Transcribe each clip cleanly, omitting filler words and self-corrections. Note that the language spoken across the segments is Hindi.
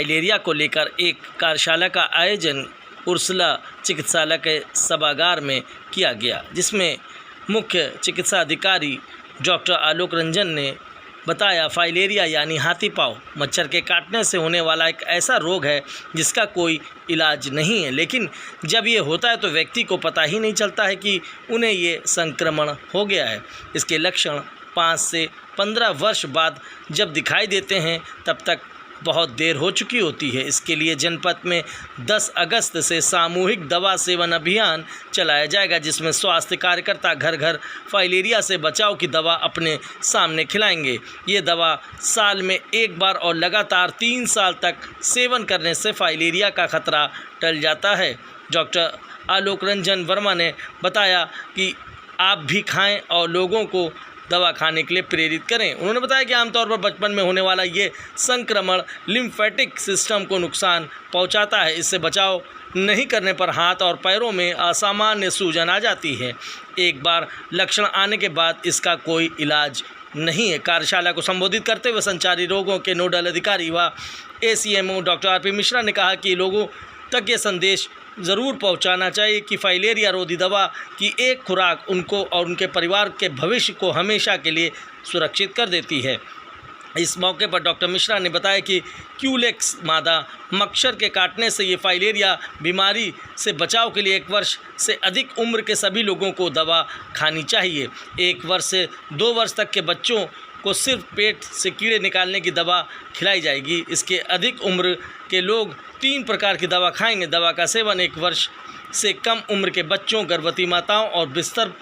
फाइलेरिया को लेकर एक कार्यशाला का आयोजन उर्सुला चिकित्सालय के सभागार में किया गया, जिसमें मुख्य चिकित्सा अधिकारी डॉक्टर आलोक रंजन ने बताया फाइलेरिया यानी हाथी पाँव मच्छर के काटने से होने वाला एक ऐसा रोग है जिसका कोई इलाज नहीं है, लेकिन जब ये होता है तो व्यक्ति को पता ही नहीं चलता है कि उन्हें ये संक्रमण हो गया है। इसके लक्षण 5 से 15 वर्ष बाद जब दिखाई देते हैं तब तक बहुत देर हो चुकी होती है। इसके लिए जनपद में 10 अगस्त से सामूहिक दवा सेवन अभियान चलाया जाएगा, जिसमें स्वास्थ्य कार्यकर्ता घर घर फाइलेरिया से बचाव की दवा अपने सामने खिलाएंगे। ये दवा साल में एक बार और लगातार 3 साल तक सेवन करने से फाइलेरिया का खतरा टल जाता है। डॉक्टर आलोक रंजन वर्मा ने बताया कि आप भी खाएं और लोगों को दवा खाने के लिए प्रेरित करें। उन्होंने बताया कि आमतौर पर बचपन में होने वाला ये संक्रमण लिम्फेटिक सिस्टम को नुकसान पहुंचाता है। इससे बचाव नहीं करने पर हाथ और पैरों में असामान्य सूजन आ जाती है। एक बार लक्षण आने के बाद इसका कोई इलाज नहीं है। कार्यशाला को संबोधित करते हुए संचारी रोगों के नोडल अधिकारी व ACMO डॉक्टर RP मिश्रा ने कहा कि लोगों तक ये संदेश ज़रूर पहुंचाना चाहिए कि फाइलेरिया रोधी दवा की एक खुराक उनको और उनके परिवार के भविष्य को हमेशा के लिए सुरक्षित कर देती है। इस मौके पर डॉक्टर मिश्रा ने बताया कि क्यूलेक्स मादा मच्छर के काटने से ये फाइलेरिया बीमारी से बचाव के लिए 1 वर्ष से अधिक उम्र के सभी लोगों को दवा खानी चाहिए। 1 वर्ष से 2 वर्ष तक के बच्चों को सिर्फ पेट से कीड़े निकालने की दवा खिलाई जाएगी। इसके अधिक उम्र के लोग 3 प्रकार की दवा खाएंगे। दवा का सेवन 1 वर्ष से कम उम्र के बच्चों, गर्भवती माताओं और बिस्तर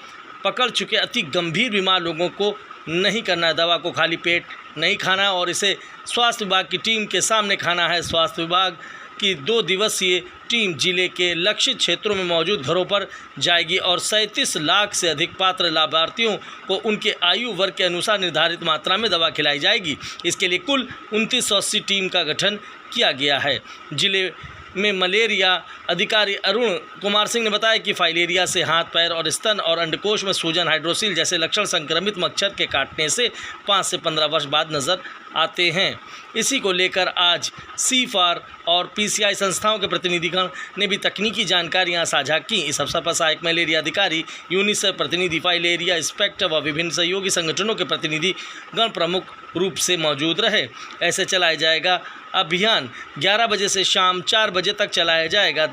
पकड़ चुके अति गंभीर बीमार लोगों को नहीं करना है। दवा को खाली पेट नहीं खाना है और इसे स्वास्थ्य विभाग की टीम के सामने खाना है। स्वास्थ्य विभाग की 2 दिवसीय टीम जिले के लक्षित क्षेत्रों में मौजूद घरों पर जाएगी और 37 लाख से अधिक पात्र लाभार्थियों को उनके आयु वर्ग के अनुसार निर्धारित मात्रा में दवा खिलाई जाएगी। इसके लिए कुल 2980 टीम का गठन किया गया है। जिले में मलेरिया अधिकारी अरुण कुमार सिंह ने बताया कि फाइलेरिया से हाथ, पैर और स्तन और अंडकोश में सूजन, हाइड्रोसील जैसे लक्षण संक्रमित मच्छर के काटने से 5 से 15 वर्ष बाद नज़र आते हैं। इसी को लेकर आज CFAR और PCI संस्थाओं के प्रतिनिधिगण ने भी तकनीकी जानकारियां साझा की। इस अवसर पर सहायक मलेरिया अधिकारी, यूनिसेफ प्रतिनिधि, फाइलेरिया इंस्पेक्टर व विभिन्न सहयोगी संगठनों के प्रतिनिधि गण प्रमुख रूप से मौजूद रहे। ऐसे चलाया जाएगा अभियान 11 बजे से शाम 4 बजे तक चलाया जाएगा।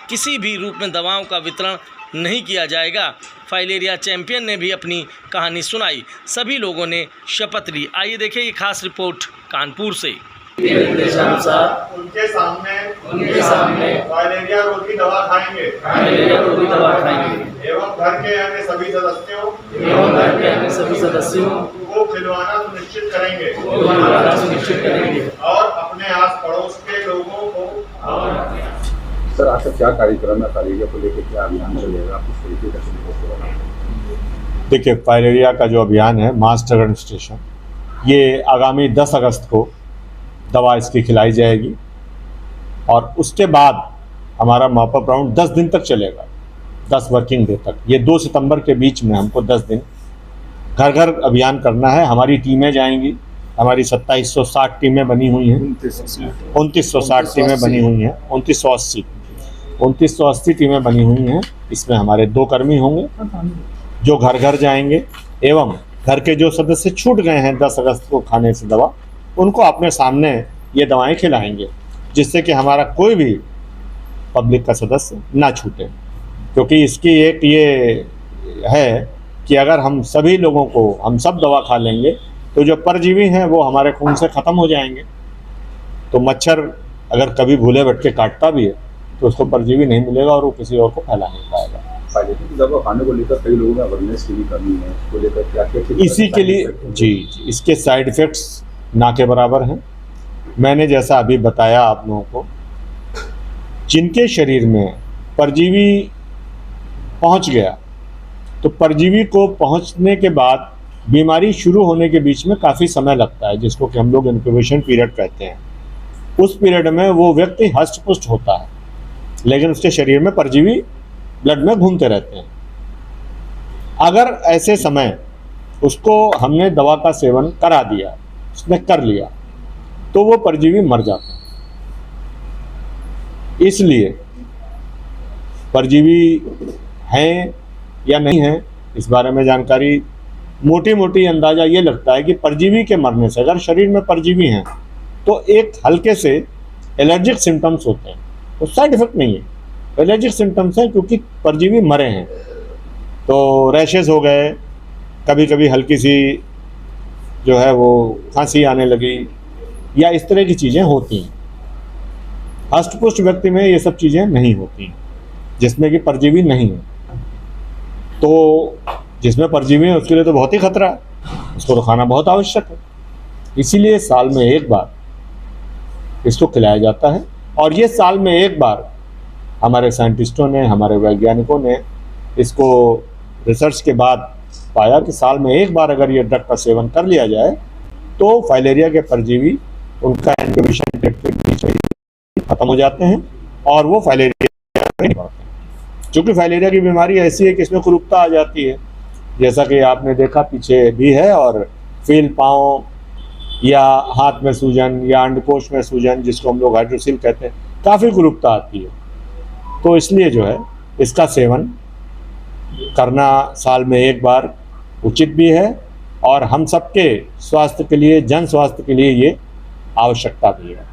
किसी भी रूप में दवाओं का वितरण नहीं किया जाएगा। फाइलेरिया चैंपियन ने भी अपनी कहानी सुनाई। सभी लोगों ने शपथ ली। आइए देखें ये खास रिपोर्ट कानपुर से। उनके सामने फाइलेरिया रोधी दवा खाएंगे एवं घर के अन्य सभी सदस्यों को खिलवाना सुनिश्चित करेंगे और अपने आस पड़ोस के लोगों को। सर, आपका क्या कार्यक्रम है? फाइलेरिया को लेकर क्या अभियान चलेगा? आप किस तरीके का? देखिए, फाइलेरिया का जो अभियान है मास ड्रग एडमिनिस्ट्रेशन, ये आगामी 10 अगस्त को दवा इसकी खिलाई जाएगी और उसके बाद हमारा मॉपअप राउंड 10 दिन तक चलेगा, 10 वर्किंग डे तक। ये 2 सितंबर के बीच में हमको 10 दिन घर घर अभियान करना है। हमारी टीमें जाएंगी, हमारी 2760 टीमें बनी हुई हैं, 2960 टीमें बनी हुई हैं, 2980 टीमें बनी हुई हैं। इसमें हमारे 2 कर्मी होंगे जो घर घर जाएंगे एवं घर के जो सदस्य छूट गए हैं 10 अगस्त को खाने से दवा, उनको अपने सामने ये दवाएं खिलाएंगे, जिससे कि हमारा कोई भी पब्लिक का सदस्य ना छूटे। क्योंकि इसकी एक ये है कि अगर हम सभी लोगों को हम सब दवा खा लेंगे तो जो परजीवी हैं वो हमारे खून से ख़त्म हो जाएंगे। तो मच्छर अगर कभी भूले भटके काटता भी है तो उसको परजीवी नहीं मिलेगा और वो किसी और को फैला नहीं पाएगा। फाइलेरिया की दवा खाने को लेकर कई लोगों में अवेयरनेस की भी कमी है, उसको लेकर क्या इसी के लिए जी इसके साइड इफ़ेक्ट्स ना के बराबर हैं। मैंने जैसा अभी बताया आप लोगों को, जिनके शरीर में परजीवी पहुंच गया तो परजीवी को पहुंचने के बाद बीमारी शुरू होने के बीच में काफ़ी समय लगता है, जिसको कि हम लोग इंक्यूबेशन पीरियड कहते हैं। उस पीरियड में वो व्यक्ति हष्ट पुष्ट होता है, लेकिन उसके शरीर में परजीवी ब्लड में घूमते रहते हैं। अगर ऐसे समय उसको हमने दवा का सेवन करा दिया, उसने कर लिया, तो वो परजीवी मर जाता है। इसलिए परजीवी हैं या नहीं हैं इस बारे में जानकारी मोटी मोटी अंदाज़ा ये लगता है कि परजीवी के मरने से, अगर शरीर में परजीवी हैं तो एक हल्के से एलर्जिक सिम्टम्स होते हैं, तो साइड इफेक्ट नहीं है, एलर्जिक सिम्टम्स हैं क्योंकि परजीवी मरे हैं। तो रैशेस हो गए, कभी कभी हल्की सी जो है वो खांसी आने लगी, या इस तरह की चीज़ें होती हैं। हष्टपुष्ट व्यक्ति में ये सब चीज़ें नहीं होती जिसमें कि परजीवी नहीं है। तो जिसमें परजीवी है उसके लिए तो बहुत ही खतरा है, उसको तो खाना बहुत आवश्यक है। इसीलिए साल में एक बार इसको खिलाया जाता है, और ये साल में एक बार हमारे साइंटिस्टों ने, हमारे वैज्ञानिकों ने इसको रिसर्च के बाद पाया कि साल में एक बार अगर ये ड्रग का सेवन कर लिया जाए तो फाइलेरिया के परजीवी उनका इंक्यूबेशन डेट के बीच में खत्म हो जाते हैं और वो फाइलेरिया नहीं बढ़ते हैं। क्योंकि फाइलेरिया की बीमारी ऐसी है कि इसमें कुरूपता आ जाती है, जैसा कि आपने देखा पीछे भी है, और फील पाँव या हाथ में सूजन या अंडकोश में सूजन, जिसको हम लोग हाइड्रोसिल कहते हैं, काफ़ी कुरूपता आती है। तो इसलिए जो है इसका सेवन करना साल में एक बार उचित भी है, और हम सबके स्वास्थ्य के लिए, जन स्वास्थ्य के लिए ये आवश्यकता भी है।